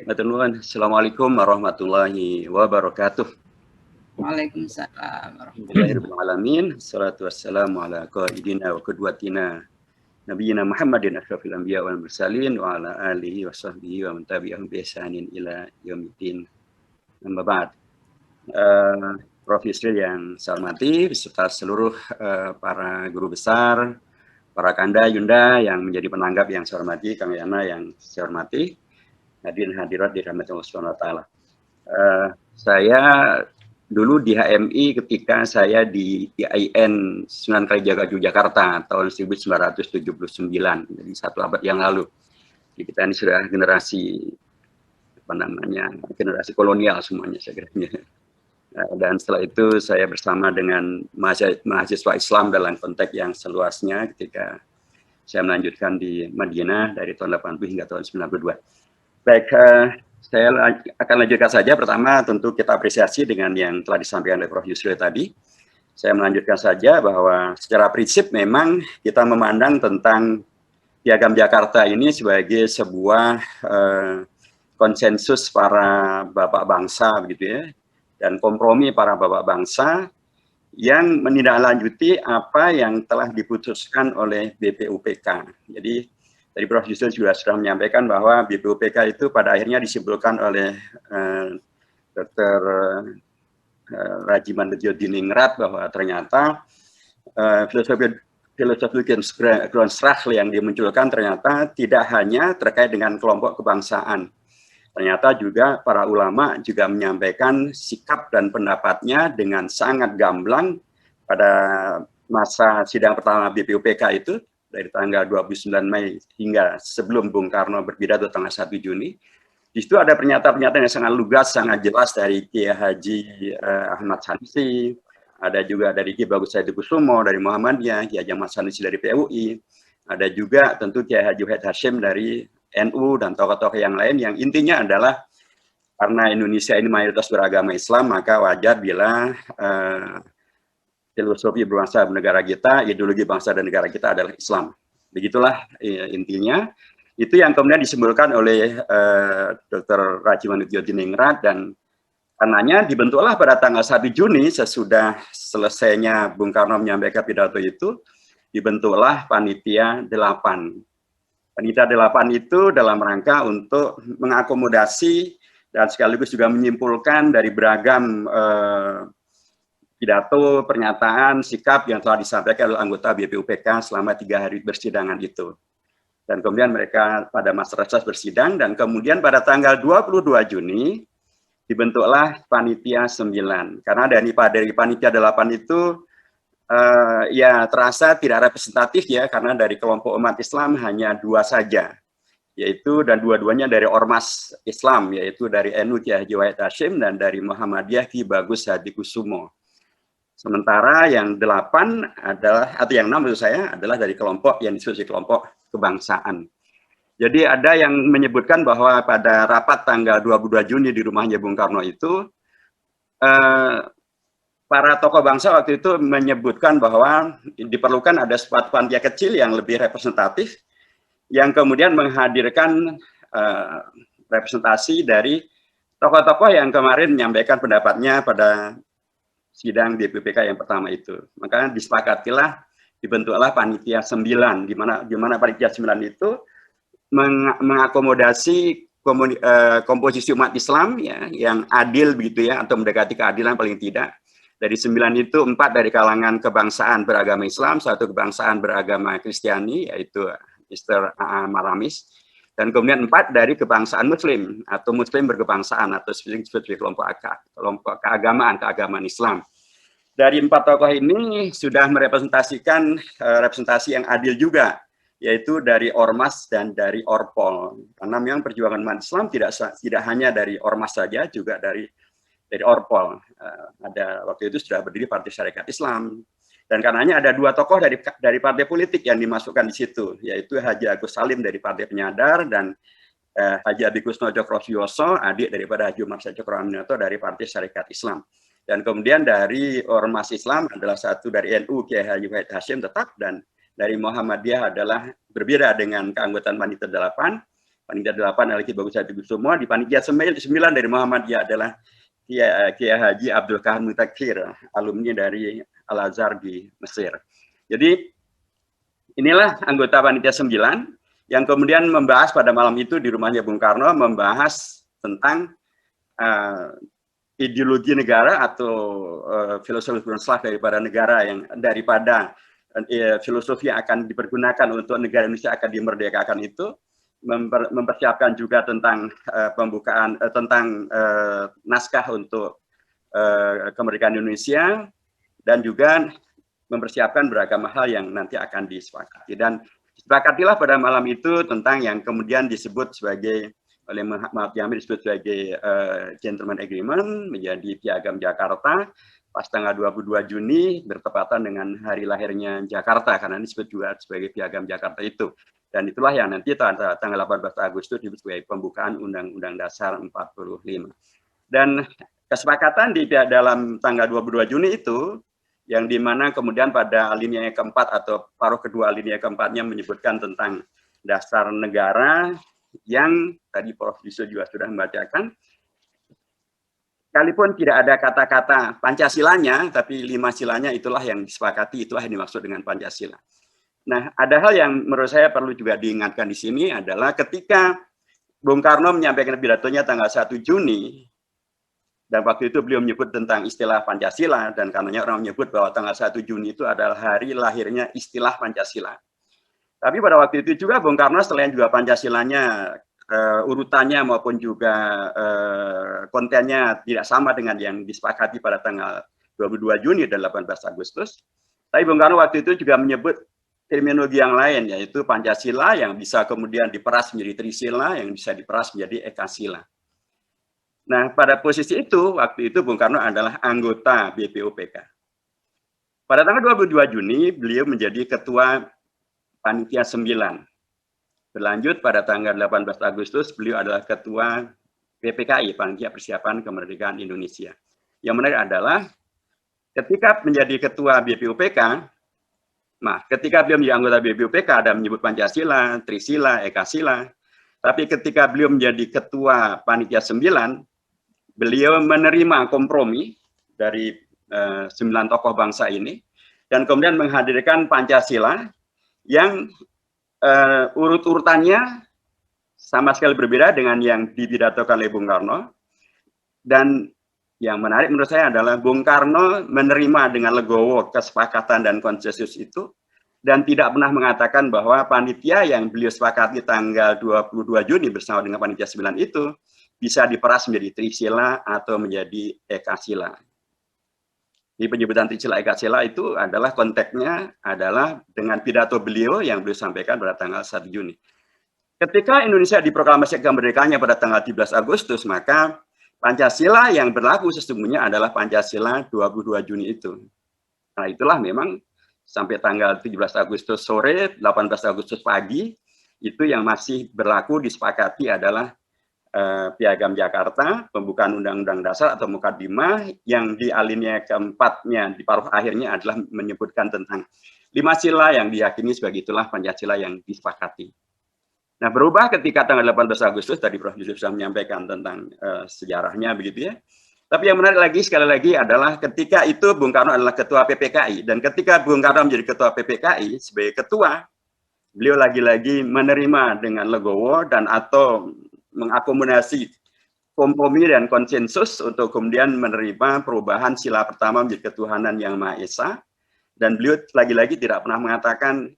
matur nuwun. Assalamualaikum warahmatullahi wabarakatuh. Waalaikumsalam Alhamdulillahirabbil alamin. Shalatu wassalamu ala qaidina wa qudwatina nabiyina Muhammadin asyrafil anbiya wal mursalin wa ala alihi wa sahbihi wa man tabi'ahum bi ihsanin ila yaumiddin. Amma ba'd. Prof Yusril yang saya hormati beserta seluruh para guru besar, para Kanda Yunda yang menjadi penanggap yang saya hormati, Kang Yana yang saya hormati, hadirin hadirat dirahmati Allah Subhanahu wa taala. Saya dulu di HMI ketika saya di IAIN Sunan Kalijaga Yogyakarta tahun 1979, jadi 1 abad yang lalu. Jadi kita ini sudah generasi generasi kolonial semuanya saya kira. Dan setelah itu saya bersama dengan mahasiswa Islam dalam konteks yang seluasnya ketika saya melanjutkan di Madinah dari tahun 80 hingga tahun 92. Baik, saya akan lanjutkan saja. Pertama tentu kita apresiasi dengan yang telah disampaikan oleh Prof Yusril tadi. Saya melanjutkan saja bahwa secara prinsip memang kita memandang tentang Piagam Jakarta ini sebagai sebuah konsensus para bapak bangsa begitu ya, dan kompromi para bapak bangsa yang menindaklanjuti apa yang telah diputuskan oleh BPUPK. Jadi tadi Prof Yusril juga sudah menyampaikan bahwa BPUPK itu pada akhirnya disimpulkan oleh Dr. Rajiman Diningrat bahwa ternyata filosofi Grundstrach yang dimunculkan ternyata tidak hanya terkait dengan kelompok kebangsaan. Ternyata juga para ulama juga menyampaikan sikap dan pendapatnya dengan sangat gamblang pada masa sidang pertama BPUPK itu dari tanggal 29 Mei hingga sebelum Bung Karno berpidato tanggal 1 Juni. Di situ ada pernyataan-pernyataan yang sangat lugas, sangat jelas dari Kiai Haji Ahmad Sanusi, ada juga dari Ki Bagus Saidikusumo dari Muhammadiyah, Kiai Ahmad Sanusi dari PUI, ada juga tentu Kiai Haji Wahid Hasyim dari NU dan tokoh-tokoh yang lain yang intinya adalah karena Indonesia ini mayoritas beragama Islam, maka wajar bila filosofi berbangsa dan negara kita, ideologi bangsa dan negara kita adalah Islam. Begitulah intinya. Itu yang kemudian disimbolkan oleh Dr. Rajiman Diningrat, dan karenanya dibentuklah pada tanggal 1 Juni sesudah selesainya Bung Karno menyampaikan pidato itu, dibentuklah Panitia 8. Panitia 8 itu dalam rangka untuk mengakomodasi dan sekaligus juga menyimpulkan dari beragam pidato, pernyataan, sikap yang telah disampaikan oleh anggota BPUPK selama 3 hari persidangan itu. Dan kemudian mereka pada masa reses bersidang, dan kemudian pada tanggal 22 Juni dibentuklah Panitia 9. Karena dari Panitia 8 itu ya terasa tidak representatif ya, karena dari kelompok umat Islam hanya 2 saja, yaitu dan dua-duanya dari ormas Islam, yaitu dari NU Kiai Haji Wahid Hasyim dan dari Muhammadiyah Ki Bagus Saidikusumo. Sementara yang 8 adalah, atau yang 6 maksud saya, adalah dari kelompok yang disebut kelompok kebangsaan. Jadi ada yang menyebutkan bahwa pada rapat tanggal 22 Juni di rumahnya Bung Karno itu, para tokoh bangsa waktu itu menyebutkan bahwa diperlukan ada suatu panitia kecil yang lebih representatif, yang kemudian menghadirkan representasi dari tokoh-tokoh yang kemarin menyampaikan pendapatnya pada sidang BPUPK yang pertama itu. Maka disepakatilah dibentuklah Panitia 9, di mana Panitia 9 itu mengakomodasi komposisi umat Islam ya, yang adil begitu ya, atau mendekati keadilan paling tidak. Dari 9 itu 4 dari kalangan kebangsaan beragama Islam, 1 kebangsaan beragama Kristiani, yaitu Mr. A.A. Maramis, dan kemudian 4 dari kebangsaan Muslim atau Muslim berkebangsaan atau seperti kelompok keagamaan Islam. Dari 4 tokoh ini sudah merepresentasikan representasi yang adil juga, yaitu dari Ormas dan dari Orpol. Karena memang perjuangan umat Islam tidak hanya dari Ormas saja, juga dari Orpol. Ada waktu itu sudah berdiri Partai Syarikat Islam. Dan karenanya ada 2 tokoh dari partai politik yang dimasukkan di situ, yaitu Haji Agus Salim dari Partai Penyadar dan Haji Abikus Nojo Krosyoso, adik daripada Haji Umar Cokro Aminoto dari Partai Syarikat Islam. Dan kemudian dari Ormas Islam adalah 1 dari NU Kiai Haji Wahid Hasyim tetap, dan dari Muhammadiyah adalah berbeda dengan keanggotaan Panitia 8, Panitia 8 adalah Ki Bagus Hadikusumo, di panitia 9 dari Muhammadiyah adalah Kiai Haji Abdul Kahar Mutakir, alumni dari Al-Azhar di Mesir. Jadi inilah anggota panitia 9 yang kemudian membahas pada malam itu di rumahnya Bung Karno, membahas tentang ideologi negara atau filosofi Islam daripada filosofi yang akan dipergunakan untuk negara Indonesia akan dimerdekakan itu, mempersiapkan juga tentang pembukaan tentang naskah untuk kemerdekaan Indonesia, dan juga mempersiapkan beragam hal yang nanti akan disepakati. Dan disepakatilah pada malam itu tentang yang kemudian disebut sebagai oleh Mahatma disebut sebagai gentleman agreement, menjadi Piagam Jakarta pas tanggal 22 Juni bertepatan dengan hari lahirnya Jakarta, karena disebut juga sebagai Piagam Jakarta itu. Dan itulah yang nanti tanggal 18 Agustus disebut sebagai pembukaan Undang-Undang Dasar 45. Dan kesepakatan di dalam tanggal 22 Juni itu, yang dimana kemudian pada alinea keempat atau paruh kedua alinea keempatnya menyebutkan tentang dasar negara, yang tadi Prof. Yusuf juga sudah membacakan, sekalipun tidak ada kata-kata Pancasilanya, tapi 5 silanya itulah yang disepakati, itulah yang dimaksud dengan Pancasila. Nah, ada hal yang menurut saya perlu juga diingatkan di sini adalah ketika Bung Karno menyampaikan pidatonya tanggal 1 Juni, dan waktu itu beliau menyebut tentang istilah Pancasila, dan karenanya orang menyebut bahwa tanggal 1 Juni itu adalah hari lahirnya istilah Pancasila. Tapi pada waktu itu juga Bung Karno selain juga Pancasilanya urutannya maupun juga kontennya tidak sama dengan yang disepakati pada tanggal 22 Juni dan 18 Agustus. Tapi Bung Karno waktu itu juga menyebut terminologi yang lain, yaitu Pancasila yang bisa kemudian diperas menjadi Trisila, yang bisa diperas menjadi Ekasila. Nah, pada posisi itu, waktu itu Bung Karno adalah anggota BPUPK. Pada tanggal 22 Juni, beliau menjadi ketua Panitia 9. Berlanjut pada tanggal 18 Agustus, beliau adalah ketua PPKI, Panitia Persiapan Kemerdekaan Indonesia. Yang menarik adalah ketika menjadi ketua BPUPK, nah, ketika beliau menjadi anggota BPUPK ada menyebut Pancasila, Trisila, Ekasila, tapi ketika beliau menjadi ketua Panitia 9, beliau menerima kompromi dari 9 tokoh bangsa ini, dan kemudian menghadirkan Pancasila yang urut-urutannya sama sekali berbeda dengan yang dipidatokan oleh Bung Karno. Dan yang menarik menurut saya adalah Bung Karno menerima dengan legowo kesepakatan dan konsensus itu, dan tidak pernah mengatakan bahwa panitia yang beliau sepakati tanggal 22 Juni bersama dengan panitia 9 itu bisa diperas menjadi Trisila atau menjadi Ekasila. Di penyebutan Trisila Ekasila itu adalah konteksnya adalah dengan pidato beliau yang beliau sampaikan pada tanggal 1 Juni. Ketika Indonesia diproklamasi kemerdekaannya pada tanggal 13 Agustus, maka Pancasila yang berlaku sesungguhnya adalah Pancasila 22 Juni itu. Nah, itulah memang sampai tanggal 17 Agustus sore, 18 Agustus pagi, itu yang masih berlaku disepakati adalah Piagam Jakarta, pembukaan Undang-Undang Dasar atau Mukaddimah, yang di alinea keempatnya, di paruh akhirnya adalah menyebutkan tentang 5 sila yang diyakini sebagai itulah Pancasila yang disepakati. Nah, berubah ketika tanggal 18 Agustus, tadi Prof. Yusuf sudah menyampaikan tentang sejarahnya begitu ya. Tapi yang menarik lagi, sekali lagi adalah ketika itu Bung Karno adalah ketua PPKI, dan ketika Bung Karno menjadi ketua PPKI, sebagai ketua, beliau lagi-lagi menerima dengan legowo dan atau mengakomodasi kompromi dan konsensus untuk kemudian menerima perubahan sila pertama menjadi ketuhanan yang Maha Esa, dan beliau lagi-lagi tidak pernah mengatakan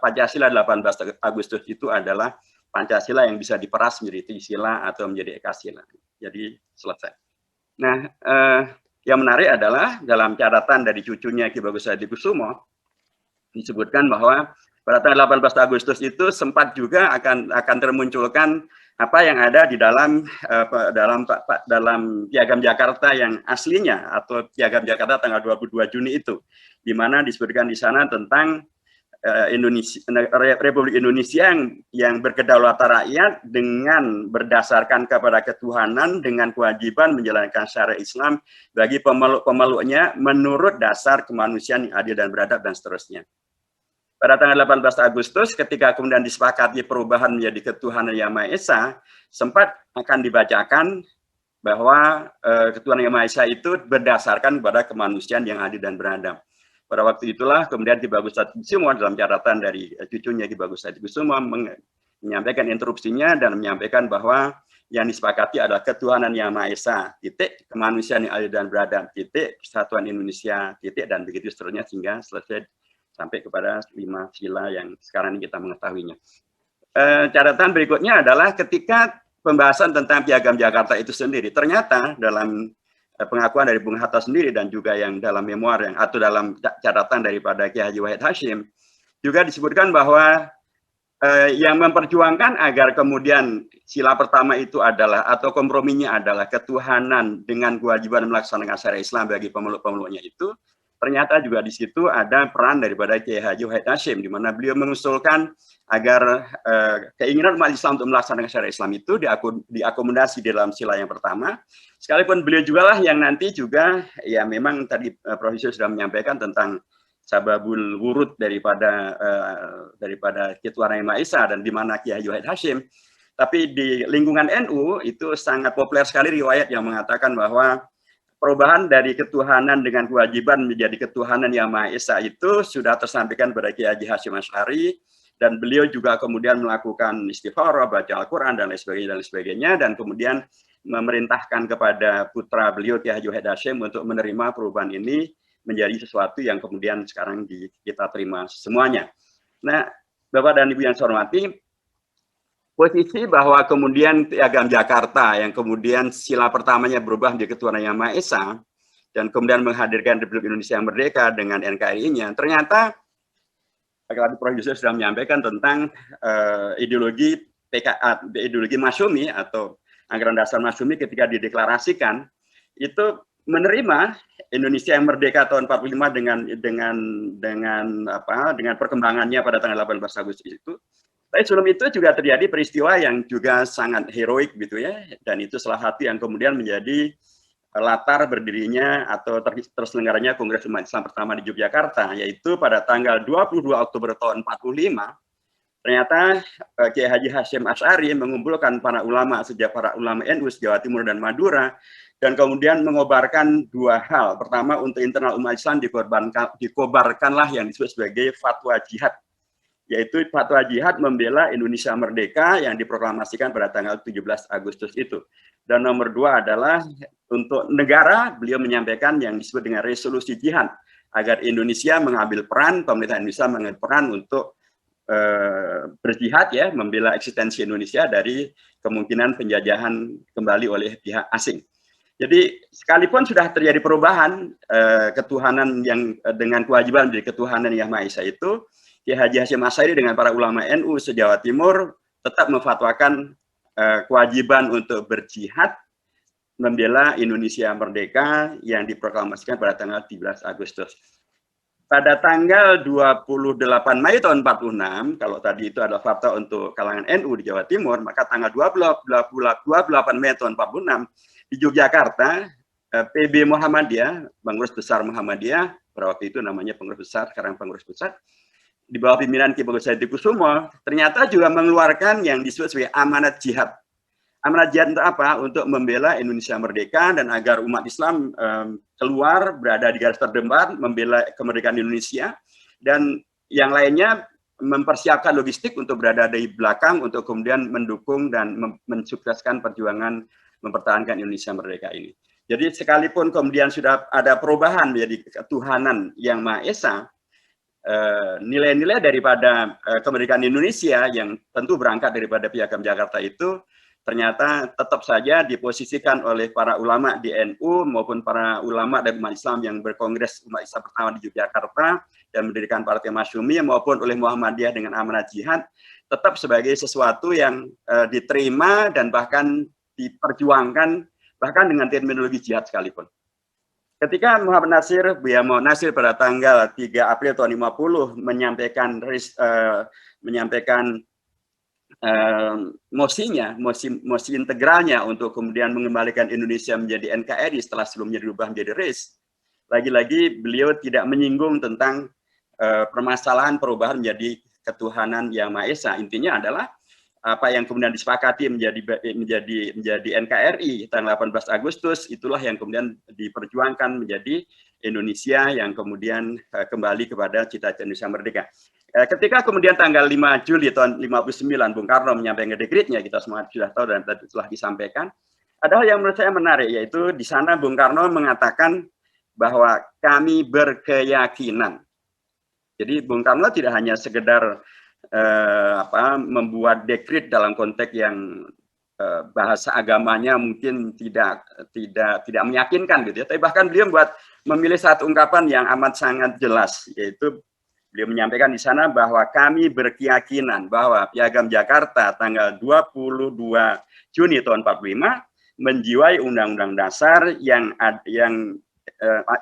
Pancasila 18 Agustus itu adalah Pancasila yang bisa diperas menjadi Trisila atau menjadi Ekasila. Jadi selesai. Nah, yang menarik adalah dalam catatan dari cucunya Ki Bagus Hadikusumo disebutkan bahwa pada tanggal 18 Agustus itu sempat juga akan termunculkan apa yang ada di dalam Piagam Jakarta yang aslinya atau Piagam Jakarta tanggal 22 Juni itu, di mana disebutkan di sana tentang Republik Indonesia yang berkedaulatan rakyat dengan berdasarkan kepada ketuhanan dengan kewajiban menjalankan syariat Islam bagi pemeluk-pemeluknya menurut dasar kemanusiaan yang adil dan beradab dan seterusnya. Pada tanggal 18 Agustus, ketika kemudian disepakati perubahan menjadi ketuhanan Yang Maha Esa, sempat akan dibacakan bahwa ketuhanan Yang Maha Esa itu berdasarkan kepada kemanusiaan yang adil dan beradab. Pada waktu itulah kemudian Ki Bagus Satikusumo dalam catatan dari cucunya Ki Bagus Satikusumo menyampaikan interupsinya dan menyampaikan bahwa yang disepakati adalah ketuhanan Yang Maha Esa, titik, kemanusiaan yang adil dan beradab, titik, persatuan Indonesia, titik, dan begitu seterusnya sehingga selesai sampai kepada 5 sila yang sekarang ini kita mengetahuinya. Catatan berikutnya adalah ketika pembahasan tentang Piagam Jakarta itu sendiri, ternyata dalam pengakuan dari Bung Hatta sendiri dan juga yang dalam memoir yang atau dalam catatan daripada Kiai Haji Wahid Hasyim juga disebutkan bahwa yang memperjuangkan agar kemudian sila pertama itu adalah atau komprominya adalah ketuhanan dengan kewajiban melaksanakan syariat Islam bagi pemeluk-pemeluknya itu, ternyata juga di situ ada peran daripada Kiai Haji Wahid Hasyim di mana beliau mengusulkan agar keinginan umat Islam untuk melaksanakan syariat Islam itu diakomodasi di dalam sila yang pertama. Sekalipun beliau juga lah yang nanti juga ya memang tadi Profesor sudah menyampaikan tentang sababul wurud daripada ketuhanan Yang Maha Esa dan di mana Kiai Haji Wahid Hasyim. Tapi di lingkungan NU itu sangat populer sekali riwayat yang mengatakan bahwa perubahan dari ketuhanan dengan kewajiban menjadi ketuhanan Yang Maha Esa itu sudah tersampaikan pada Kiai Haji Hasyim Asy'ari dan beliau juga kemudian melakukan istikharah, baca Al-Quran dan lain sebagainya dan kemudian memerintahkan kepada putra beliau Kiai Haji Wahid Hasyim untuk menerima perubahan ini menjadi sesuatu yang kemudian sekarang kita terima semuanya. Nah, Bapak dan Ibu yang saya hormati, posisi bahwa kemudian Piagam Jakarta yang kemudian sila pertamanya berubah menjadi ketuhanan Yang Maha Esa dan kemudian menghadirkan Republik Indonesia yang merdeka dengan NKRI-nya, ternyata tadi Prof. Yusuf sudah menyampaikan tentang ideologi ideologi Masyumi atau anggaran dasar Masyumi ketika dideklarasikan itu menerima Indonesia yang merdeka tahun 45 dengan perkembangannya pada tanggal 18 Agustus itu. Tapi sebelum itu juga terjadi peristiwa yang juga sangat heroik gitu ya, dan itu salah satu yang kemudian menjadi latar berdirinya atau terselenggaranya Kongres Umat Islam pertama di Yogyakarta, yaitu pada tanggal 22 Oktober tahun 45. Ternyata Kiai Haji Hasyim Asy'ari mengumpulkan para ulama sejak para ulama NU Jawa Timur dan Madura dan kemudian mengobarkan dua hal. Pertama, untuk internal umat Islam dikobarkanlah yang disebut sebagai fatwa jihad, yaitu fatwa jihad membela Indonesia merdeka yang diproklamasikan pada tanggal 17 Agustus itu. Dan nomor dua adalah untuk negara, beliau menyampaikan yang disebut dengan resolusi jihad agar Indonesia mengambil peran, pemerintah Indonesia mengambil peran untuk berjihad ya, membela eksistensi Indonesia dari kemungkinan penjajahan kembali oleh pihak asing. Jadi sekalipun sudah terjadi perubahan ketuhanan yang dengan kewajiban menjadi ketuhanan Yang Maha Esa itu, Kiai Haji Hasyim Asy'ari dengan para ulama NU se-Jawa Timur tetap memfatwakan kewajiban untuk berjihad membela Indonesia merdeka yang diproklamasikan pada tanggal 17 Agustus. Pada tanggal 28 Mei tahun 46, kalau tadi itu adalah fatwa untuk kalangan NU di Jawa Timur, maka tanggal 28 Mei tahun 46 di Yogyakarta, PB Muhammadiyah, Pengurus Besar Muhammadiyah, pada waktu itu namanya Pengurus Besar, sekarang Pengurus Pusat, di bawah pimpinan Ki Bagus Satikusumo, ternyata juga mengeluarkan yang disebut sebagai amanat jihad. Amanat jihad untuk apa? Untuk membela Indonesia merdeka dan agar umat Islam keluar, berada di garis terdepan, membela kemerdekaan Indonesia, dan yang lainnya mempersiapkan logistik untuk berada di belakang untuk kemudian mendukung dan mensukseskan perjuangan mempertahankan Indonesia merdeka ini. Jadi sekalipun kemudian sudah ada perubahan menjadi ketuhanan Yang Maha Esa, nilai-nilai daripada kemerdekaan Indonesia yang tentu berangkat daripada Piagam Jakarta itu ternyata tetap saja diposisikan oleh para ulama di NU maupun para ulama dari umat Islam yang berkongres umat Islam pertama di Yogyakarta dan mendirikan Partai Masyumi maupun oleh Muhammadiyah dengan amanat jihad tetap sebagai sesuatu yang diterima dan bahkan diperjuangkan bahkan dengan terminologi jihad sekalipun. Ketika Muhammad Nasir, Buya Muhammad Nasir pada tanggal 3 April tahun 50 menyampaikan mosi integralnya untuk kemudian mengembalikan Indonesia menjadi NKRI setelah sebelumnya dirubah menjadi RIS. Lagi-lagi beliau tidak menyinggung tentang permasalahan perubahan menjadi ketuhanan yang Maha Esa. Intinya adalah apa yang kemudian disepakati menjadi NKRI tanggal 18 Agustus, itulah yang kemudian diperjuangkan menjadi Indonesia yang kemudian kembali kepada cita-cita Indonesia merdeka. Ketika kemudian tanggal 5 Juli tahun 59 Bung Karno menyampaikan dekretnya, kita semua sudah tahu dan telah disampaikan, ada hal yang menurut saya menarik, yaitu di sana Bung Karno mengatakan bahwa kami berkeyakinan. Jadi Bung Karno tidak hanya sekedar membuat dekret dalam konteks yang bahasa agamanya mungkin tidak meyakinkan gitu ya, tapi bahkan beliau memilih satu ungkapan yang amat sangat jelas, yaitu beliau menyampaikan di sana bahwa kami berkeyakinan bahwa Piagam Jakarta tanggal 22 Juni tahun 45 menjiwai Undang-Undang Dasar yang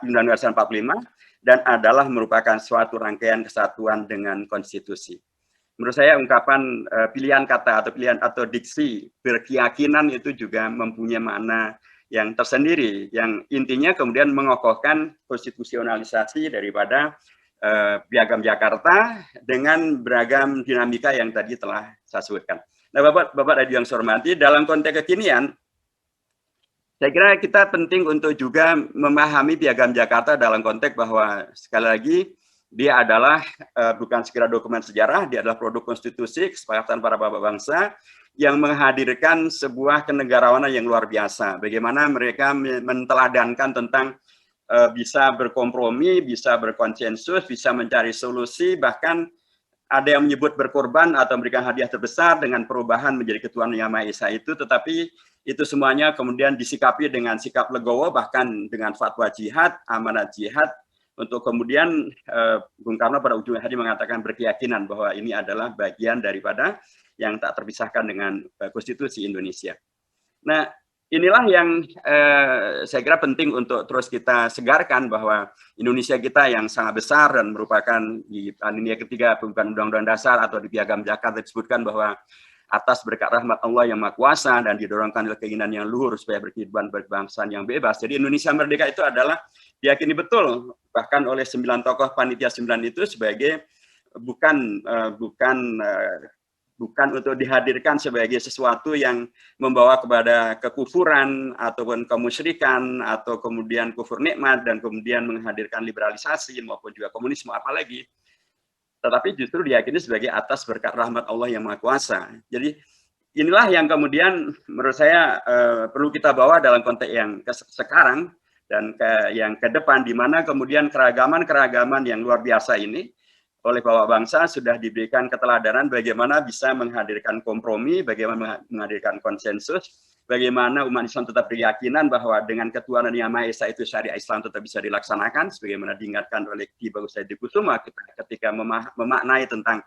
Undang-Undang Dasar 45 dan adalah merupakan suatu rangkaian kesatuan dengan konstitusi. Menurut saya ungkapan pilihan kata atau diksi berkeyakinan itu juga mempunyai makna yang tersendiri, yang intinya kemudian mengokohkan konstitusionalisasi daripada Piagam Jakarta dengan beragam dinamika yang tadi telah saya sebutkan. Nah, Bapak dan yang saya hormati, dalam konteks kekinian, saya kira kita penting untuk juga memahami Piagam Jakarta dalam konteks bahwa sekali lagi dia adalah bukan sekedar dokumen sejarah, dia adalah produk konstitusi, kesepakatan para bapak bangsa yang menghadirkan sebuah kenegarawanan yang luar biasa. Bagaimana mereka menteladankan tentang bisa berkompromi, bisa berkonsensus, bisa mencari solusi, bahkan ada yang menyebut berkorban atau memberikan hadiah terbesar dengan perubahan menjadi ketuhanan yang Maha Esa itu, tetapi itu semuanya kemudian disikapi dengan sikap legowo, bahkan dengan fatwa jihad, amanat jihad, untuk kemudian Bung Karno pada ujung hari mengatakan berkeyakinan bahwa ini adalah bagian daripada yang tak terpisahkan dengan konstitusi Indonesia. Nah, inilah yang saya kira penting untuk terus kita segarkan bahwa Indonesia kita yang sangat besar dan merupakan di alinea ketiga pembukaan Undang-Undang Dasar atau di Piagam Jakarta disebutkan bahwa atas berkat rahmat Allah yang Maha Kuasa dan didorongkan oleh keinginan yang luhur supaya berkehidupan berkebangsaan yang bebas. Jadi Indonesia merdeka itu adalah diyakini betul bahkan oleh 9 tokoh panitia 9 itu sebagai bukan untuk dihadirkan sebagai sesuatu yang membawa kepada kekufuran ataupun kemusyrikan atau kemudian kufur nikmat dan kemudian menghadirkan liberalisasi maupun juga komunisme apalagi, tetapi justru diyakini sebagai atas berkat rahmat Allah yang Maha Kuasa. Jadi inilah yang kemudian menurut saya perlu kita bawa dalam konteks yang sekarang dan yang ke depan, di mana kemudian keragaman yang luar biasa ini oleh bapak bangsa sudah diberikan keteladanan bagaimana bisa menghadirkan kompromi, bagaimana menghadirkan konsensus, bagaimana umat Islam tetap berkeyakinan bahwa dengan ketuhanan yang Maha Esa itu syariat Islam tetap bisa dilaksanakan, sebagaimana diingatkan oleh Ki Bagus Sayyidikusumo ketika memaknai tentang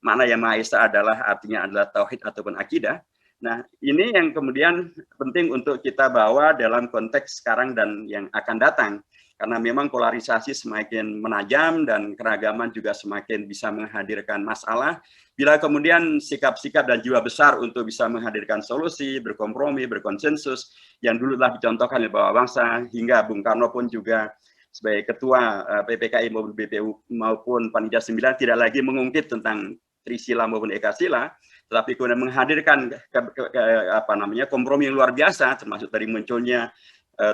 makna yang Maha Esa artinya adalah tauhid ataupun akidah. Nah, ini yang kemudian penting untuk kita bawa dalam konteks sekarang dan yang akan datang. Karena memang polarisasi semakin menajam dan keragaman juga semakin bisa menghadirkan masalah. Bila kemudian sikap-sikap dan jiwa besar untuk bisa menghadirkan solusi, berkompromi, berkonsensus, yang dulu telah dicontohkan oleh bapak bangsa, hingga Bung Karno pun juga sebagai ketua PPKI maupun BPU maupun Panitia 9 tidak lagi mengungkit tentang Trisila maupun Ekasila, tetapi kemudian menghadirkan kompromi yang luar biasa, termasuk dari munculnya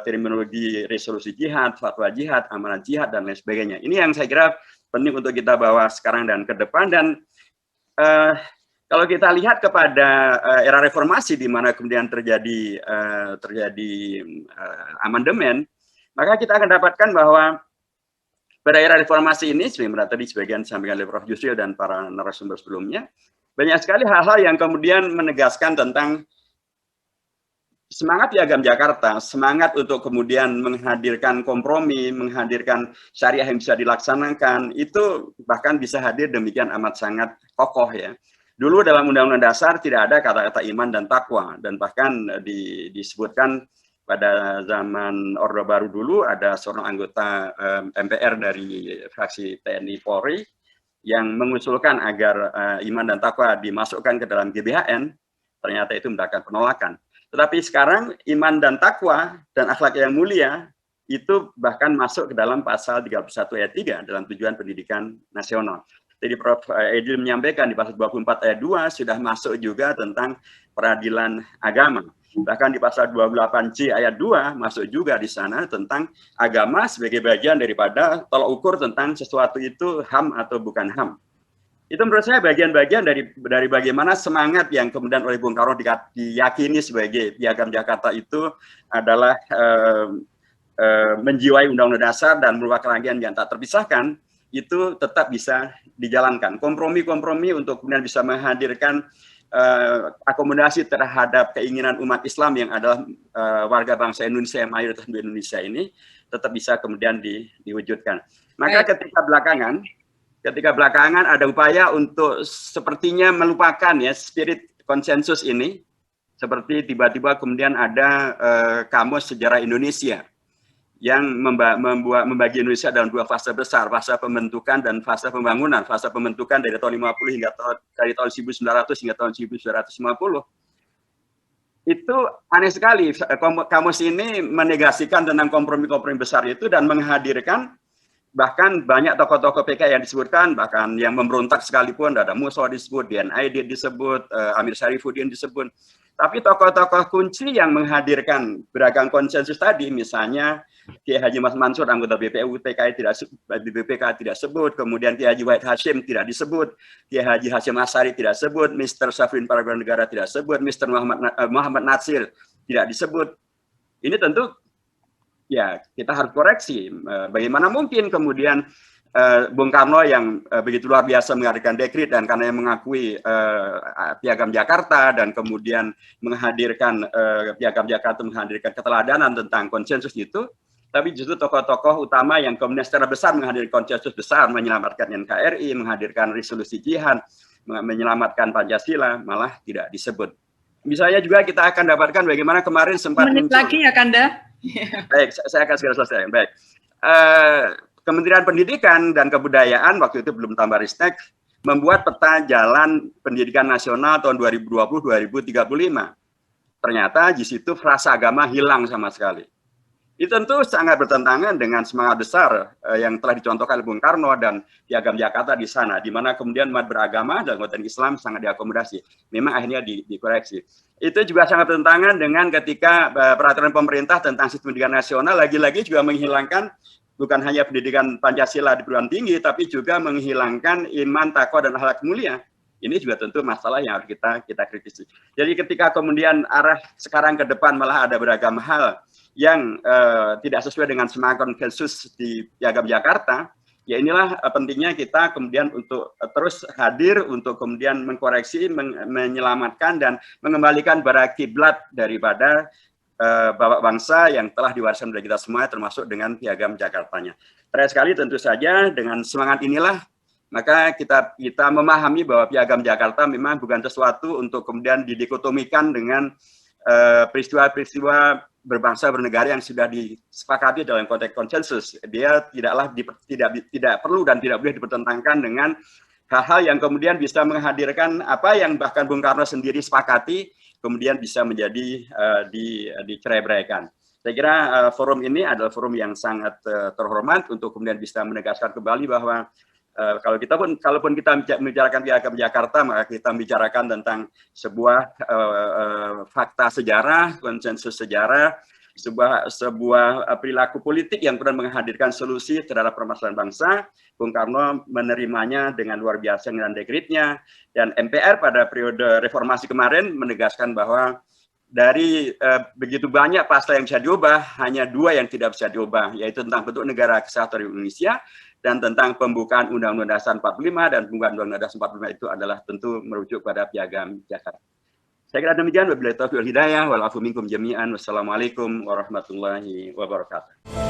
terminologi resolusi jihad, fatwa jihad, amanat jihad, dan lain sebagainya. Ini yang saya kira penting untuk kita bawa sekarang dan ke depan. Dan kalau kita lihat kepada era reformasi di mana kemudian terjadi amandemen, maka kita akan dapatkan bahwa pada era reformasi ini, sebenarnya tadi sebagian disampaikan oleh Prof. Yusril dan para narasumber sebelumnya, banyak sekali hal-hal yang kemudian menegaskan tentang semangat Piagam Jakarta, semangat untuk kemudian menghadirkan kompromi, menghadirkan syariah yang bisa dilaksanakan, itu bahkan bisa hadir demikian amat sangat kokoh ya. Dulu dalam Undang-Undang Dasar tidak ada kata-kata iman dan takwa, dan bahkan disebutkan pada zaman Orde Baru dulu ada seorang anggota MPR dari fraksi TNI Polri yang mengusulkan agar iman dan takwa dimasukkan ke dalam GBHN, ternyata itu mendapatkan penolakan. Tetapi sekarang iman dan takwa dan akhlak yang mulia itu bahkan masuk ke dalam pasal 31 ayat 3 dalam tujuan pendidikan nasional. Jadi Prof. Edil menyampaikan di pasal 24 ayat 2 sudah masuk juga tentang peradilan agama. Bahkan di pasal 28C ayat 2 masuk juga di sana tentang agama sebagai bagian daripada tolak ukur tentang sesuatu itu HAM atau bukan HAM. Itu menurut saya bagian-bagian dari bagaimana semangat yang kemudian oleh Bung Karno diyakini sebagai Piagam Jakarta itu adalah menjiwai Undang-Undang Dasar dan merupakan rangkaian yang tak terpisahkan, itu tetap bisa dijalankan. Kompromi-kompromi untuk kemudian bisa menghadirkan akomodasi terhadap keinginan umat Islam yang adalah warga bangsa Indonesia yang mayoritas di Indonesia ini tetap bisa kemudian diwujudkan. Maka ketika belakangan ada upaya untuk sepertinya melupakan ya spirit konsensus ini, seperti tiba-tiba kemudian ada kamus sejarah Indonesia yang membagi Indonesia dalam dua fase besar, fase pembentukan dan fase pembangunan. Fase pembentukan dari tahun 50 hingga dari tahun 1900 hingga tahun 1950. Itu aneh sekali, kamus ini menegasikan tentang kompromi-kompromi besar itu dan menghadirkan bahkan banyak tokoh-tokoh PKI yang disebutkan, bahkan yang memberontak sekalipun, ada Musa disebut, Dian Aidit disebut, Amir Syarifuddin disebut. Tapi tokoh-tokoh kunci yang menghadirkan beragam konsensus tadi, misalnya Kiai Haji Mas Mansur, anggota BPU PKI BPK tidak sebut, kemudian Kiai Haji Wahid Hashim tidak disebut, Kiai Haji Hashim Asyari tidak sebut, Mr. Syafrin Paragon Negara tidak sebut, Mr. Muhammad Natsir tidak disebut. Ini tentu ya kita harus koreksi. Bagaimana mungkin kemudian Bung Karno yang begitu luar biasa menghadirkan dekret dan karena yang mengakui Piagam Jakarta dan kemudian menghadirkan Piagam Jakarta menghadirkan keteladanan tentang konsensus itu, tapi justru tokoh-tokoh utama yang kemudian secara besar menghadirkan konsensus besar, menyelamatkan NKRI, menghadirkan resolusi jihad, menyelamatkan Pancasila, malah tidak disebut. Misalnya juga kita akan dapatkan bagaimana kemarin sempat muncul. Lagi ya Kanda. Baik, saya akan segera selesai. Baik. Kementerian Pendidikan dan Kebudayaan waktu itu belum tambah Ristek membuat peta jalan pendidikan nasional tahun 2020-2035. Ternyata di situ frasa agama hilang sama sekali. Itu tentu sangat bertentangan dengan semangat besar yang telah dicontohkan oleh Bung Karno dan Piagam Jakarta di sana, di mana kemudian umat beragama dan konten Islam sangat diakomodasi. Memang akhirnya dikoreksi. Itu juga sangat bertentangan dengan ketika peraturan pemerintah tentang sistem pendidikan nasional lagi-lagi juga menghilangkan bukan hanya pendidikan Pancasila di perguruan tinggi, tapi juga menghilangkan iman, takwa, dan akhlak mulia. Ini juga tentu masalah yang harus kita kritisi. Jadi ketika kemudian arah sekarang ke depan malah ada beragam hal yang tidak sesuai dengan semangat konsensus di Piagam Jakarta, ya inilah pentingnya kita kemudian untuk terus hadir untuk kemudian mengkoreksi, menyelamatkan dan mengembalikan pada kiblat daripada bapak bangsa yang telah diwariskan dari kita semua, termasuk dengan Piagam Jakartanya. Terakhir sekali tentu saja dengan semangat inilah maka kita memahami bahwa Piagam Jakarta memang bukan sesuatu untuk kemudian didikotomikan dengan peristiwa-peristiwa berbangsa bernegara yang sudah disepakati dalam konteks konsensus. Dia tidak perlu dan tidak boleh dipertentangkan dengan hal-hal yang kemudian bisa menghadirkan apa yang bahkan Bung Karno sendiri sepakati kemudian bisa menjadi dicerai-beraikan. Saya kira forum ini adalah forum yang sangat terhormat untuk kemudian bisa menegaskan kembali bahwa kalaupun kita membicarakan Piagam Jakarta, maka kita membicarakan tentang sebuah fakta sejarah, konsensus sejarah, sebuah perilaku politik yang pernah menghadirkan solusi terhadap permasalahan bangsa. Bung Karno menerimanya dengan luar biasa dengan dekretnya, dan MPR pada periode reformasi kemarin menegaskan bahwa dari begitu banyak pasal yang bisa diubah, hanya dua yang tidak bisa diubah, yaitu tentang bentuk negara kesatuan Indonesia dan tentang pembukaan Undang-Undang Dasar 45, dan pembukaan Undang-Undang Dasar 45 itu adalah tentu merujuk pada Piagam Jakarta. Saya kira demikian. Wabillahi taufiq wal hidayah, wal afu minkum jami'an. Wassalamualaikum warahmatullahi wabarakatuh.